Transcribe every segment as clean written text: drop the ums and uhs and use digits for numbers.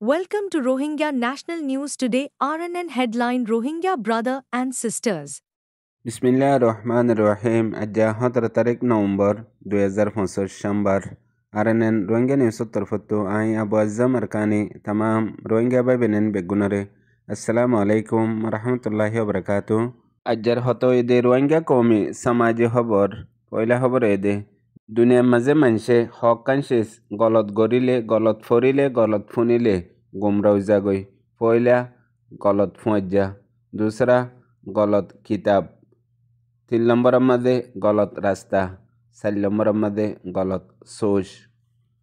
Welcome to Rohingya National News Today. RNN headline: Rohingya brother and sisters. बिस्मिल्लाह रहमान रहीम आज 17 तारीख नवंबर 2025 शंबर RNN Rohingya news तरफतो आई अबू अज़म अरकानी तमाम Rohingya भाई बहन बेगुनरे अस्सलाम वालेकुम रहमतुल्लाहि व बरकातुहू अजर हतो इदे रोहिंग्या कौमी समाजी खबर पहला खबर एदे दुनिया मजे मनसे हकांशिस गलत गरिले गलत फरिले गलत फुनिले गुमराव जागोई पहला गलत फुज्जा दूसरा गलत किताब 3 नंबरमध्ये गलत रास्ता 4 नंबरमध्ये गलत सोच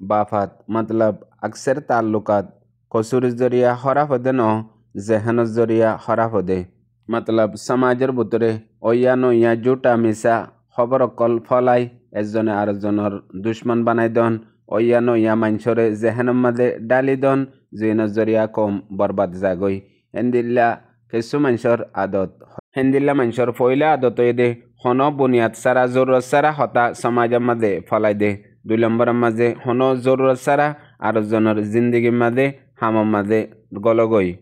बाफात मतलब अक्सर ताल्लुकात कसूर जरिया खराब होदे न जहन जरिया खराब होदे मतलब समाजर बुतरे ओया नोया जुटा मिसा खबर अकल फलाई एजने आरेजनर दुश्मन बनाई दन ओया नोया मानसरे जहन मदे डाली दन जिन जरिया कम बर्बाद जागोई एंदिल्ला केसु मानसर आदत हेंदिल्ला मानसर पहला आदत दे हनो बुनियाद सारा जरूरत सारा हता समाजामध्ये फलाई दे 2 नंबरमध्ये हनो जरूरत सारा आरेजनर जिंदगी मध्ये हाममध्ये गलगई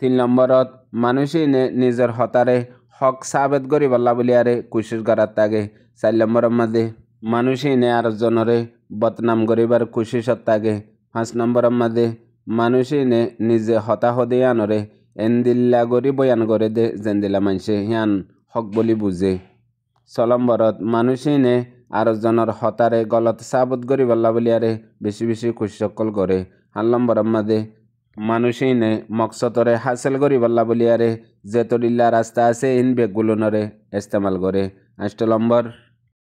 3 नंबरत मानुषीने निजर हतारे हक साबित करी बल्ला बुलियारे कोशिश करत तागे 4 नंबरमध्ये मानुषीने आरेजनरे बदनाम करिबार कोशिश तागे 5 नंबरमध्ये मानुषीने निजे हता हदियानरे एंदिल्ला गरी बयान करे दे जेंदिला मानसे ह्यान हक बोली बुझे 6 नंबरत मानुषीने आरेजनर हतारे गलत साबित करी बल्ला बुलियारे बेशी बेशी कोशिश करे 8 नंबरमध्ये मानुषीने मकसदरे हासिल करी बल्ला बुलियारे जेतोडिल्ला रास्ता आसे इन बेगुलनरे इस्तेमाल करे 8 नंबर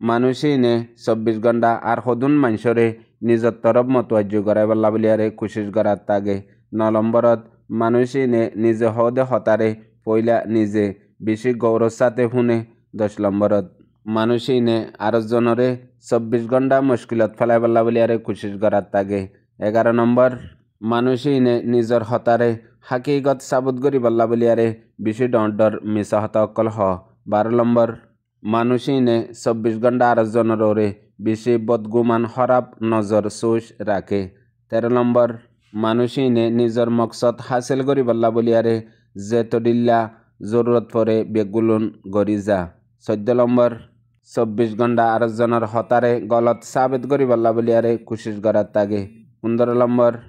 मानुषीने 24 घंटा आर हदुन मानसरे निज तरफ मतवज्जो कराय बल्ला बुलियारे कोशिश करत तागे 9 नंबरत मानुषीने निजे हदे हतारे पहला निजे बेशी गौरव साथे हुने 10 नंबरत मानुषीने आरेजनरे 24 घंटा मुश्किलत फलाई बल्ला बुलियारे कोशिश करत तागे 11 नंबर मानुषीने निजर हतारे हकीकत साबित करी बल्ला बुलियारे बेशी डर मिसा हता अकल ह 12 नंबर मानुषीने 24 घंटा आरेजनरे बेशी बदगुमान खराब नजर सोच राखे 13 नंबर मानुषीने निजर मकसद हासिल करी बल्ला बुलियारे जेतोडिल्ला जरूरत पड़े बेगुलुन गरी जा 14 नंबर 24 घंटा आरेजनर हतारे गलत साबित करी बल्ला बुलियारे कोशिश करत तागे 15 नंबर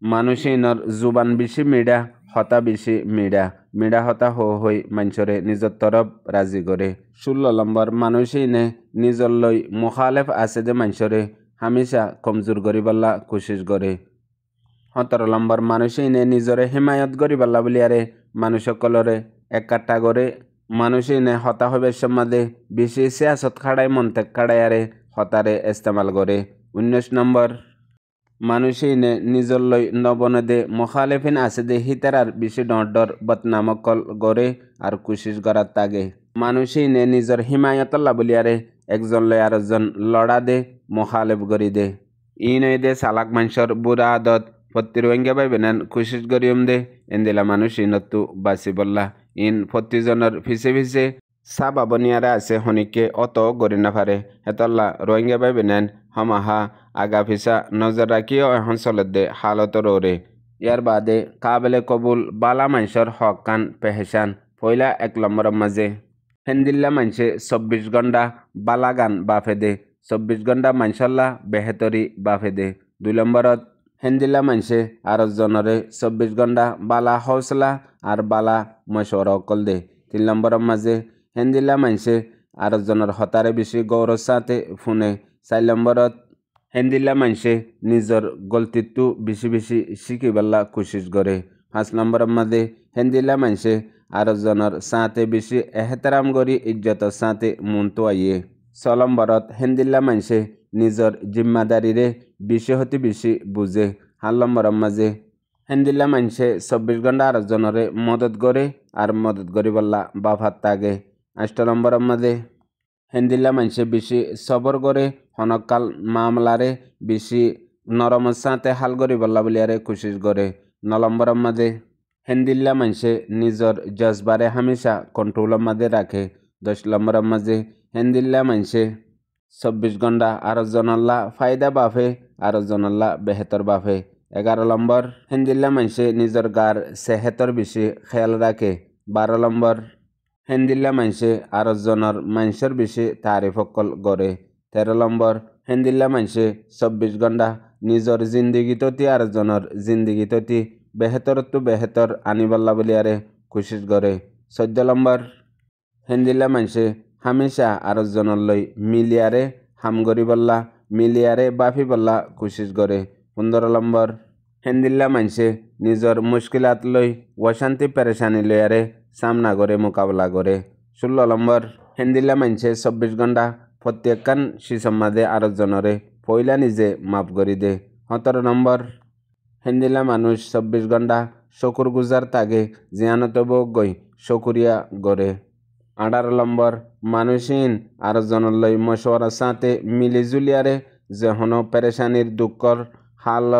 मानुषीनर जुबान बेशी मिडा हता बेशी मिडा हता होई मानसरे निजर तरफ राजी करे 16 नंबर मानुषीने निजर लई मुखालिफ आसे दे मानसरे हमेशा कमजोर करी बल्ला कोशिश करे 17 नंबर मानुषीने निजरे हिमायत करी बल्ला बुलियारे मानुषकलरे एकट्ठा करे मानुषीने हता होबे सम्मादे बेशी सियासत खाड़ाई मंतेक खाड़ायारे हतारे इस्तेमाल करे 19 नंबर मानुषीने निजर लई नबने दे मुखालिफिन आसे दे हितारार बेशी डर बदनाम कल करे और कोशिश करत तागे मानुषीने निजर हिमायत ला बुलियारे एकजन लय आरेकजन लड़ा दे मुखालिफ करी दे इन दे सालाक मानसर बुरा आदत फत्ती रोहिंग्या भाई बहन कोशिश करियम दे एंदिला मानुषी नत्तु बासी बल्ला इन फत्ती जनर फिसे फिसे साबा बनियारा आसे हनिके अतो गरी ना पारे हेतल्ला रोहिंग्या भाई बहन हम आहा आगा फिसा नजर राखियो हंसलत दे हालत रोरे यार बादे काबिले कबूल बाला मानसर हक कान पहचान पहला 1 नंबर मजे हेंदिल्ला मानसे 24 घंटा बाला गान बाफे दे 24 घंटा मानसल्ला बेहतरी बाफे दे 2 नंबरत हेंदिल्ला मानसे आरेकजनरे 24 घंटा बाला हौसला और बाला मशवरा कल दे 3 नंबर मजे हेंदिल्ला मानसे आरेकजनर हतारे बेशी गौरव साथे फुने 4 नंबरत हेंदिल्ला मानसे निजर गलतीतु बेशी बेशी शिकी बल्ला कोशिश करे 5 नंबर मजे हेंदिल्ला मानसे आरेकजनर साथे बेशी एहतराम करी इज्जत साथे मुनतो आइए 6 नंबरत हेंदिल्ला मानसे निजर जिम्मेदारी रे बेशी हती बेशी बुझे 7 नंबर मजे हेंदिल्ला मानसे 24 घंटा आरेकजनरे मदद करे और मदद करी बल्ला बाफात तागे 8 नंबर मजे हेंदिल्ला मानसे बेशी सबर करे हनकाल मामलारे बेशी नरम साथे हाल करी बल्ला बुलियारे कोशिश करे 9 नंबर मजे हेंदिल्ला मानसे निजर जज्बारे हमेशा कंट्रोल मध्ये राखे 10 नंबर मजे हेंदिल्ला मानसे 24 घंटा आरेकजनल्ला फायदा बाफे आरेकजनल्ला बेहतर बाफे 11 নম্বর হেন্দিল্লা মানুষে নিজের গার সেহেতর বেশি খেয়াল রাখে। 12 নম্বর হেন্দিল্লা মানুষে আর জনের মানুষের বেশি তারিফ অকল গড়ে। 13 নম্বর হেন্দিল্লা মানুষে 24 ঘন্টা নিজের জিন্দিগিততি আর জনের জিন্দিগিততি বেহেতর আনিবাল্লা বলিয়ারে কোশিশ করে। 14 নম্বর হেন্দিল্লা মানুষে হামেশা আর জনের লই মিলিয়ারে হামগরি বল্লা মিলিয়ারে বাফি বল্লা কোশিশ করে। 15 নম্বর হেন্দিল্লা মানুষে নিজের মুশকিলাত লই অশান্তি পেরেশানি লইয়ারে সামনা করে মোকাবেলা করে। 16 নম্বর হেন্দিল্লা মানুষে 24 ঘন্টা প্রত্যেকখান শিসম্মাদে আর জনরে পয়লা নিজে মাফ করি দে। 17 নম্বর হেন্দিল্লা মানুষ 24 ঘন্টা শকুর গুজার তাগে জিয়ানত গই শকুরিয়া গড়ে। 18 নম্বর মানুষহীন আর জনলই মশওয়ারার সাথে মিলি জুলিয়ারে যেহন পেরেশানির দুঃখর হাল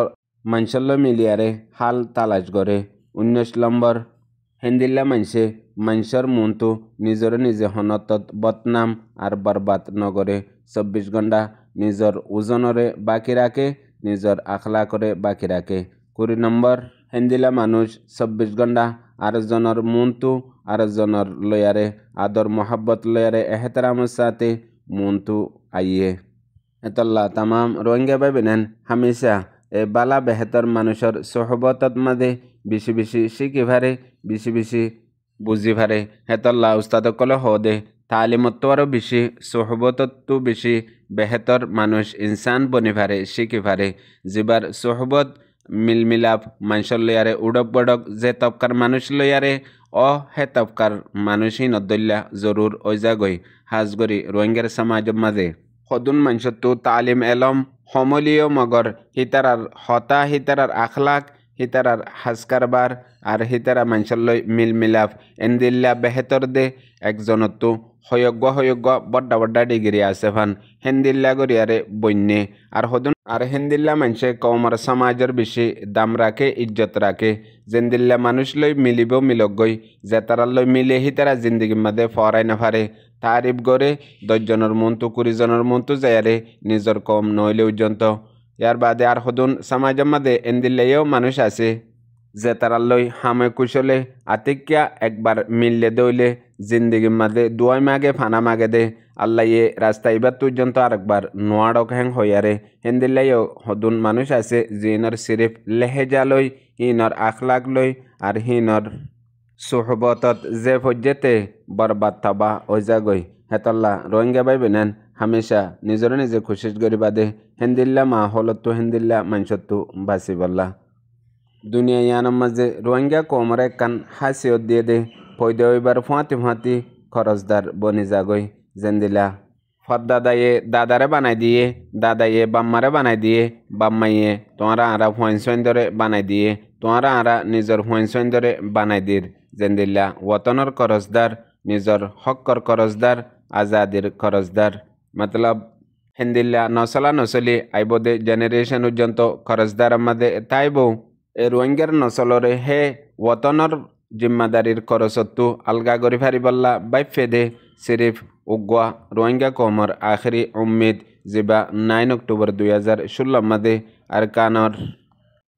মানুষল মিলিয়ারে হাল তালাশ করে। 19 নম্বর হেন্দিল্লা মানুষে মানুষের মনটো নিজে হনতত বদনাম আর বরবাদ নগরে 24 ঘন্টা নিজের ওজনরে বাকি রাখে নিজের আখলা করে বাকি রাখে। 20 নম্বর হেন্দিল্লা মানুষ 24 ঘন্টা আর জনের মনটো আর জনের লয়ারে আদর মোহাব্বত লয়ারে এহতরামের সাথে মনটো আইয়ে। এতল্লা তামাম রোহিঙ্গা ভাই বেনেন হামেশা এ বালা বেহতর মানুষের সোহবতত মাঝে বেশি শিখি ভারে বেশি বুঝি ভারে। হেতল্লা উস্তাদ কলে হদে তালিমত আরও বেশি সোহবততো বেশি বেহতর মানুষ ইনসান বনি ভারে শিখি ভারে। যেবার সোহবত মিলমিলাপ মানুষের লয়ারে উড়ক বড়ক যে তবকার মানুষ লয়ারে হে তবকার মানুষই নদল্লা জরুর ওইজাগই হাজগরি রোহিঙ্গার সমাজের মাঝে সদুন মানুষতো তালিম এলম সমলীয় মগর হিতারার হতা হিতারার আখলাক হিতারার হাজকারবার আর হিতারা মানুষের লই মিলমিলাপ এন্দিল্লা বেহেতর দে একজনতো হয়জ্ঞ বড্ডা ডিগ্রি আছে ভান হেন্দিল্লা গরিয়ারে বন্যে আর সদুন আর হেন্দিল্লা মানুষে কৌমর সমাজের বেশি দাম রাখে ইজ্জত রাখে। জেন্দিল্লা মানুষ লই মিলিব মিলগই যে তারা লই মিলে হিতারা জিন্দিগির মাঝে ফরাই না পারে তারিফ করে 10 জনের মনতো 20 জনের মনতো যায়ারে নিজের কম নইলে পর্যন্ত। ইয়ার বাদে আর সদুন সমাজের মাঝে এন্দিল্লাইও মানুষ আছে যে তারা লই হামে কুশলে আতিকিয়া একবার মিললে দইলে জিন্দিগির মাঝে দুয়াই মাগে ফানা মাগে দে আল্লাহ রাস্তা ইবার পর্যন্ত আরেকবার নোয়াড়ক হ্যাং হইয়ারে। হেন্দিল্লাইও সদুন মানুষ আছে জিনর সিরিফ লেহেজা লই হিনর আখলাক লই আর হিনর সোহবতত যে ফজ্জেতে বরবাদ থাবা ওইজাগই। হেতল্লা রোহিঙ্গা ভাই বেনেন হামেশা নিজে কোশিশ করিবা দে হেন্দিল্লা মা হলতো হেন্দিল্লা মানুষতো বাঁচি বললা। দুনিয়া ইয়ানোর মাঝে রোহিঙ্গা কোমরে কান হাসিয়ত দিয়ে দে পয়দে ওইবার ফুঁয়াতি খরচদার বনি যাগই। জেন্দিলা ফদাদায়ে দাদারে বানাই দিয়ে দাদাইয়ে বাম্মারে বানাই দিয়ে বাম্মাইয়ে তোমারা আরা ফুঁয়াইন ধরে বানাই দিয়ে তোমারা আরা নিজের ফুঁয়াইন ধরে বানাই দির। জেন্দিল্লা ওতনের খরচদার নিজের হক্কর খরচদার আজাদির খরচদার মতলব হেন্দিল্লা নচলি আইব দে জেনারেশন পর্যন্ত খরচদার মাঝে তাইব এ রোহিঙ্গার নচলরে হে ওতনের জিম্মাদারির খরচতো আলগা গরি ফারি বল্লা বাইফে দে সিরিফ উগুয়া রোহিঙ্গা কমর আখরি উম্মিদ যেবা 9 অক্টোবর 2016 মাঝে আরকানর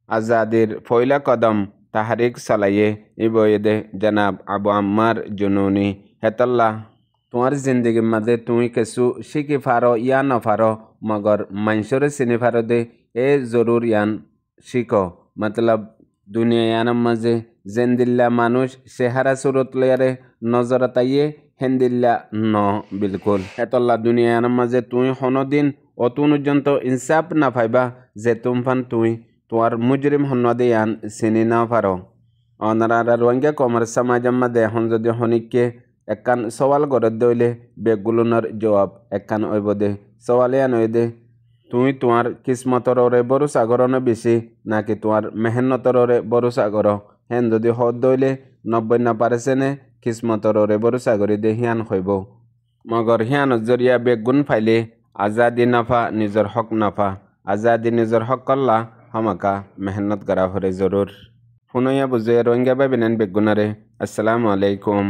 আজাদির ফয়লা কদম তাহারিক চালাইয়ে ইবয়েদে জনাব আবু আম্মার জুনুনি। হেতল্লা তোমার জিন্দগির মাঝে তুমি কিছু শিখি ফারো ইয়া নফারো মগর মানুষরে চিনি ফারো দে এ জরুর ইয়ান শিখো। মতলব দুনিয়া ইয়ানোর মাঝে জেন্দিল্লা মানুষ চেহারা সুরত লয়ারে নজরত আইয়ে হেন্দিল্লা ন বিলকুল। হেতল্লা দুনিয়া ইয়ানোর মাঝে তুই হনদিন অতুন পর্যন্ত ইনসাফ না পাইবা যে তুমফান তুই তোমার মুজরিম হন্নদে ইয়ান চিনি না পারো। অনারা রোহিঙ্গা কমর সমাজের মাঝে এখন যদি হনিককে একখান সওয়াল গড়ে দইলে বেগুলোনার জবাব একখান ওইব দে সওয়ালে আন ওই দে তুই তোমার কিসমতরে ভরসা করো না বেশি নাকি তোমার মেহনতরে ভরসা করো। হেন যদি হদ দইলে 90% কিসমতরে ভরসা করি দে হিয়ান হইব মগর হিয়ান জরিয়া বেগুন ফাইলে আজাদি নাফা নিজের হক নাফা আজাদি নিজের হক করলা হামাকা মেহনত করা হরে জরুর। ফুনইয়া বুঝে রোহিঙ্গা ভাই বেনেন বেগুনারে। আসসালামু আলাইকুম।